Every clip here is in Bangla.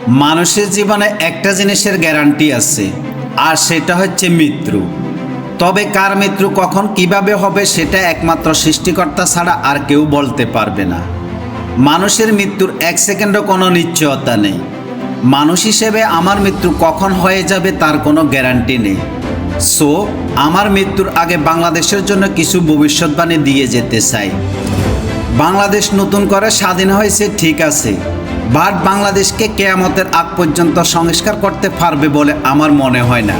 মানুষের জীবনে একটা জিনিসের গ্যারান্টি আছে, আর সেটা হচ্ছে মৃত্যু। তবে কার মৃত্যু কখন কিভাবে হবে সেটা একমাত্র সৃষ্টিকর্তা ছাড়া আর কেউ বলতে পারবে না। মানুষের মৃত্যুর এক সেকেন্ডও কোনো নিশ্চয়তা নেই। মানুষ হিসেবে আমার মৃত্যু কখন হয়ে যাবে তার কোনো গ্যারান্টি নেই। সো আমার মৃত্যুর আগে বাংলাদেশের জন্য কিছু ভবিষ্যৎবাণী দিয়ে যেতে চাই। বাংলাদেশ নতুন করে স্বাধীন হয়েছে ঠিক আছে, বাট বাংলাদেশকে কিয়ামতের আগ পর্যন্ত সংস্কার করতে পারবে বলে আমার মনে হয় না।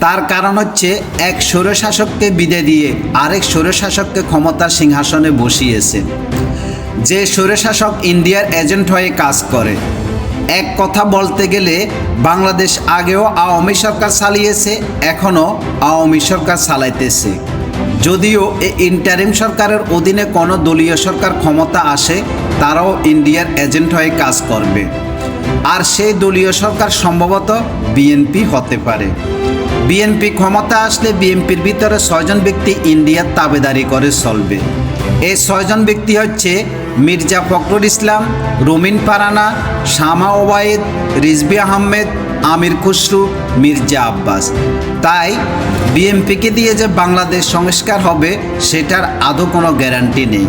তার কারণ হচ্ছে এক স্বৈরশাসককে বিদায় দিয়ে আরেক স্বৈরশাসককে ক্ষমতার সিংহাসনে বসিয়েছে। যে স্বৈরশাসক ইন্ডিয়ার এজেন্ট হয়ে কাজ করে। এক কথা বলতে গেলে বাংলাদেশ আগেও আওয়ামী সরকার চালিয়েছে, এখনও আওয়ামী সরকার চালাইতেছে। যদিও এই ইন্টারিম সরকারের অধীনে কোনো দলীয় সরকার ক্ষমতা আসে, তারাও ইন্ডিয়ার এজেন্ট হয়ে কাজ করবে। আর সেই দলীয় সরকার সম্ভবত বিএনপি হতে পারে। বিএনপি ক্ষমতা আসলে বিএনপির ভিতরে 6 জন ব্যক্তি ইন্ডিয়ার তাবেদারি করে চলবে। এই 6 জন ব্যক্তি হচ্ছে মির্জা ফখরুল ইসলাম, রুমিন ফারহানা, শামা ওবায়েদ, রিজভী আহমেদ, আমির খুসরু, মির্জা আব্বাস। তাই বিএনপিকে দিয়ে যে বাংলাদেশ সংস্কার হবে সেটার আদৌ কোনো গ্যারান্টি নেই।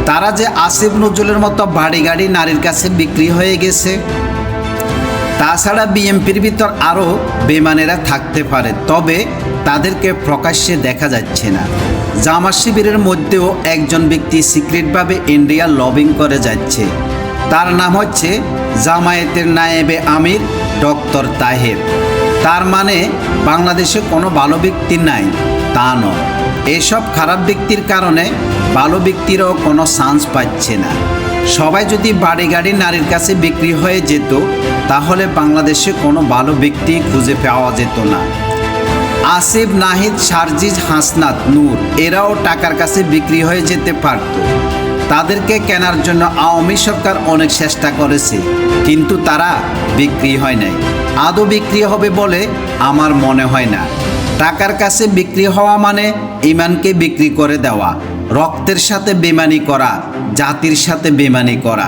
তারা যে আসিফ নজরুলের মতো বাড়ি গাড়ি নারীর কাছে বিক্রি হয়ে গেছে। তাছাড়া বিএনপির ভিতর আরও বেমানেরা থাকতে পারে, তবে তাদেরকে প্রকাশ্যে দেখা যাচ্ছে না। জামাত শিবিরের মধ্যেও একজন ব্যক্তি সিক্রেটভাবে ইন্ডিয়া লবিং করে যাচ্ছে। তার নাম হচ্ছে জামায়াতের নায়েবে আমির ডক্টর তাহের। তার মানে বাংলাদেশে কোনো ভালো ব্যক্তি নাই তা নয়। এসব খারাপ ব্যক্তির কারণে ভালো ব্যক্তিরাও কোনো চান্স পাচ্ছে না। সবাই যদি বাড়ি গাড়ি নারীর কাছে বিক্রি হয়ে যেত তাহলে বাংলাদেশে কোনো ভালো ব্যক্তি খুঁজে পাওয়া যেত না। আসিফ, নাহিদ, সারজিজ, হাসনাত, নূর এরাও টাকার কাছে বিক্রি হয়ে যেতে পারত। তাদেরকে কেনার জন্য আওয়ামী সরকার অনেক চেষ্টা করেছে, কিন্তু তারা বিক্রি হয় নাই। আদৌ বিক্রি হবে বলে আমার মনে হয় না। টাকার কাছে বিক্রি হওয়া মানে ইমানকে বিক্রি করে দেওয়া, রক্তের সাথে বেমানি করা, জাতির সাথে বেমানি করা।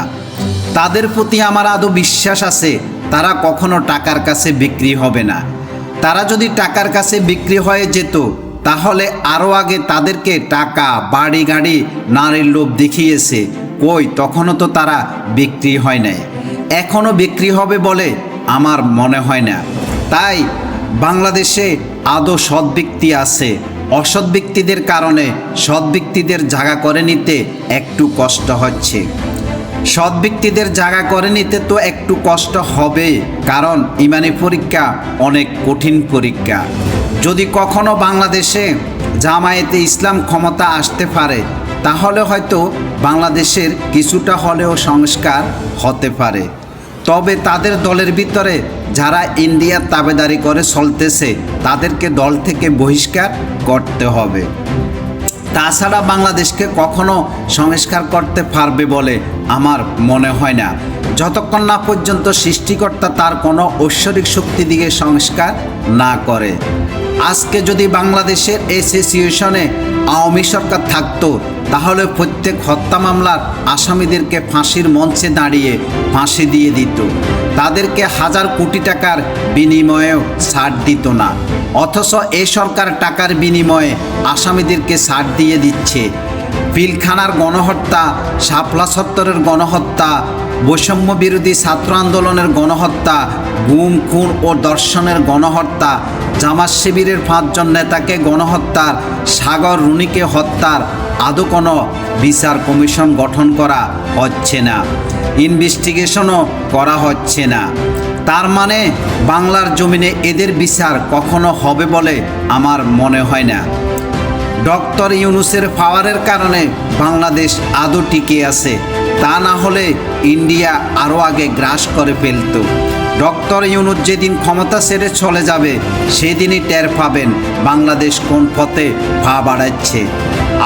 তাদের প্রতি আমার আদৌ বিশ্বাস আছে তারা কখনো টাকার কাছে বিক্রি হবে না। তারা যদি টাকার কাছে বিক্রি হয়ে যেত তাহলে আরও আগে তাদেরকে টাকা, বাড়ি গাড়ি, নারীর লোভ দেখিয়েছে, কই তখনও তো তারা বিক্রি হয় নাই। এখনও বিক্রি হবে বলে আমার মনে হয় না। তাই বাংলাদেশে আদৌ সৎ ব্যক্তি আছে। অসৎ ব্যক্তিদের কারণে সৎ ব্যক্তিদের জায়গা করে নিতে একটু কষ্ট হচ্ছে। সৎ ব্যক্তিদের জায়গা করে নিতে তো একটু কষ্ট হবে, কারণ ইমানি পরীক্ষা অনেক কঠিন পরীক্ষা। যদি কখনো বাংলাদেশে জামায়াতে ইসলাম ক্ষমতা আসতে পারে তাহলে হয়তো বাংলাদেশের কিছুটা হলেও সংস্কার হতে পারে। তবে তাদের দলের ভিতরে যারা ইন্ডিয়ার তাবেদারি করে চলতেছে তাদেরকে দল থেকে বহিষ্কার করতে হবে। তাছাড়া বাংলাদেশকে কখনো সংস্কার করতে পারবে বলে আমার মনে হয় না, যতক্ষণ না পর্যন্ত সৃষ্টিকর্তা তার কোনো ঐশ্বরিক শক্তি দিয়ে সংস্কার না করে। আজকে যদি বাংলাদেশের এই সিচুয়েশনে আওয়ামী সরকার থাকতো তাহলে প্রত্যেক হত্যা মামলার আসামিদেরকে ফাঁসির মঞ্চে দাঁড়িয়ে ফাঁসি দিয়ে দিত। তাদেরকে হাজার কোটি টাকার বিনিময়েও ছাড় দিত না। অথচ এই সরকার টাকার বিনিময়ে আসামিদেরকে ছাড় দিয়ে দিচ্ছে। পিলখানার গণহত্যা, শাপলা চত্বরের গণহত্যা, বৈষম্য বিরোধী ছাত্র আন্দোলনের গণহত্যা, গুম, খুন ও ধর্ষণের গণহত্যা, জামাত শিবিরের 5 জন নেতাকে গণহত্যার, সাগর রুনিকে হত্যার আদৌ কোনো বিচার কমিশন গঠন করা হচ্ছে না, ইনভেস্টিগেশনও করা হচ্ছে না। তার মানে বাংলার জমিনে এদের বিচার কখনো হবে বলে আমার মনে হয় না। ডক্টর ইউনূসের পাওয়ারের কারণে বাংলাদেশ আদৌ টিকে আছে, তা না হলে ইন্ডিয়া আরও আগে গ্রাস করে ফেলত। ডক্টর ইউনূস যেদিন ক্ষমতা ছেড়ে চলে যাবে সেদিনই টের পাবেন বাংলাদেশ কোন পথে পা বাড়াচ্ছে।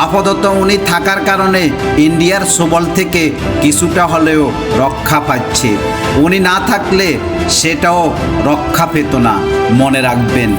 আপাতত উনি থাকার কারণে ইন্ডিয়ার সবল থেকে কিছুটা হলেও রক্ষা পাচ্ছে। উনি না থাকলে সেটাও রক্ষা পেত না, মনে রাখবেন।